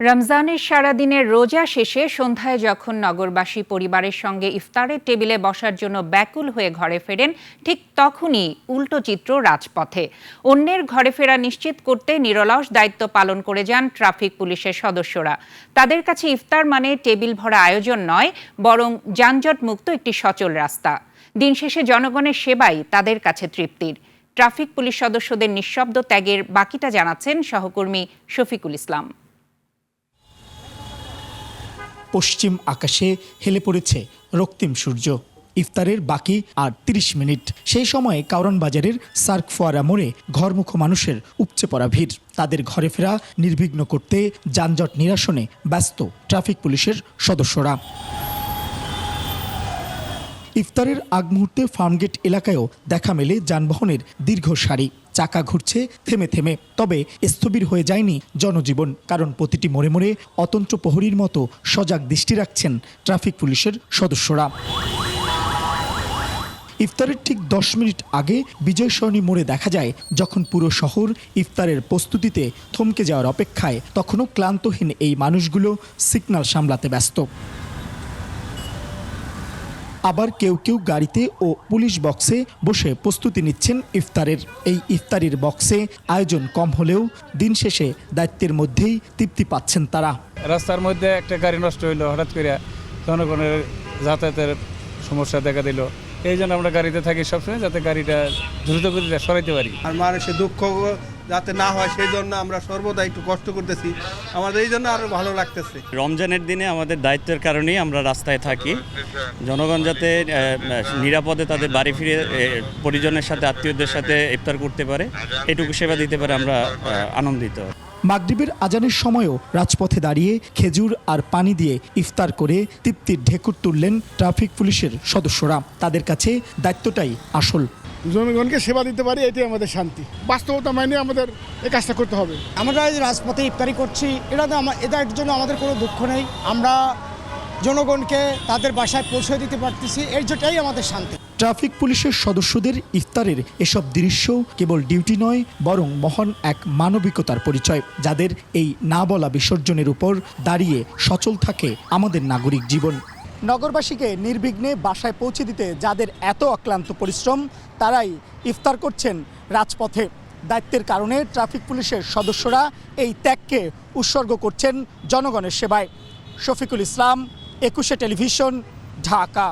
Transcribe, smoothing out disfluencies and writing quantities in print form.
রমজানের সারাদিনের রোজা শেষে সন্ধ্যায় যখন নগরবাসী পরিবারের সঙ্গে ইফতারের টেবিলে বসার জন্য ব্যাকুল হয়ে ঘরে ফেরেন, ঠিক তখনই উল্টো চিত্র রাজপথে। অন্যের ঘরে ফেরা নিশ্চিত করতে নিরলস দায়িত্ব পালন করে যান ট্রাফিক পুলিশের সদস্যরা। তাদের কাছে ইফতার মানে টেবিল ভরা আয়োজন নয়, বরং যানজটমুক্ত একটি সচল রাস্তা। দিন শেষে জনগণের সেবাই তাদের কাছে তৃপ্তির। ট্রাফিক পুলিশ সদস্যদের নিঃশব্দ ত্যাগের বাকিটা জানাচ্ছেন সহকর্মী শফিকুল ইসলাম। পশ্চিম আকাশে হেলে পড়েছে রক্তিম সূর্য। ইফতারের বাকি আর ৩০ মিনিট। সেই সময়ে কারওয়ান বাজারের সার্ক ফোয়ারা মোড়ে ঘরমুখো মানুষের উপচে পড়া ভিড়। তাদের ঘরে ফেরা নির্বিঘ্ন করতে যানজট নিরসনে ব্যস্ত ট্রাফিক পুলিশের সদস্যরা। ইফতারের আগ মুহূর্তে ফার্মগেট এলাকায়ও দেখা মেলে যানবাহনের দীর্ঘ সারি। চাকা ঘুরছে থেমে থেমে, তবে স্থবির হয়ে যায়নি জনজীবন, কারণ প্রতিটি মোড়ে মোড়ে অতন্ত্র প্রহরীর মতো সজাগ দৃষ্টি রাখছেন ট্রাফিক পুলিশের সদস্যরা। ইফতারের ঠিক ১০ মিনিট আগে বিজয় সরণি মোড়ে দেখা যায়, যখন পুরো শহর ইফতারের প্রস্তুতিতে থমকে যাওয়ার অপেক্ষায়, তখনও ক্লান্তহীন এই মানুষগুলো সিগন্যাল সামলাতে ব্যস্ত। আবার কেউ কেউ গাড়িতে ও পুলিশ বক্সে বসে প্রস্তুতি নিচ্ছেন ইফতারের। এই ইফতারির বক্সে আয়োজন কম হলেও দিন শেষে দায়িত্বের মধ্যেই তৃপ্তি পাচ্ছেন তারা। রাস্তার মধ্যে একটা গাড়ি নষ্ট হইলো, হঠাৎ করে জনগণের যাতায়াতের সমস্যা দেখা দিল। এই জন্য আমরা গাড়িতে থাকি সবসময়, যাতে গাড়িটা দ্রুত গতিতে সরাইতে পারি। আর মানুষের দুঃখ যাতে না হয় সেই জন্য আমরা সর্বদা একটু কষ্ট করতেছি, আমাদের এই জন্য আরো ভালো লাগতেছে। রমজানের দিনে আমাদের দায়িত্বের কারণেই আমরা রাস্তায় থাকি। জনগণ যাতে নিরাপদে তাদের বাড়ি ফিরে পরিজনের সাথে, আত্মীয়দের সাথে ইফতার করতে পারে, এটুকু সেবা দিতে পারে, আমরা আনন্দিত। মাগরিবের আজানের সময়ও রাজপথে দাঁড়িয়ে খেজুর আর পানি দিয়ে ইফতার করে তৃপ্তির ঢেকুর তুললেন ট্রাফিক পুলিশের সদস্যরা। তাদের কাছে দায়িত্বটাই আসল। জনগণকে সেবা দিতে পারি, এটাই আমাদের শান্তি। বাস্তবতা মানে আমাদের এই কাজটা করতে হবে। আমরা এই রাজপথে ইফতারি করছি, এটার জন্য আমাদের কোনো দুঃখ নেই। আমরা জনগণকে তাদের বাসায় পৌঁছে দিতে পারতেছি, এইটাই আমাদের শান্তি। ট্রাফিক পুলিশের সদস্যদের ইফতারের এসব দৃশ্য কেবল ডিউটি নয়, বরং মহান এক মানবিকতার পরিচয়, যাদের এই না বলা বিসর্জনের উপর দাঁড়িয়ে সচল থাকে আমাদের নাগরিক জীবন। নগরবাসীকে নির্বিঘ্নে বাসায় পৌঁছে দিতে যাদের এত অক্লান্ত পরিশ্রম, তারাই ইফতার করছেন রাজপথে। দায়িত্বের কারণে ট্রাফিক পুলিশের সদস্যরা এই ত্যাগকে উৎসর্গ করছেন জনগণের সেবায়। শফিকুল ইসলাম, ২১শে টেলিভিশন, ঢাকা।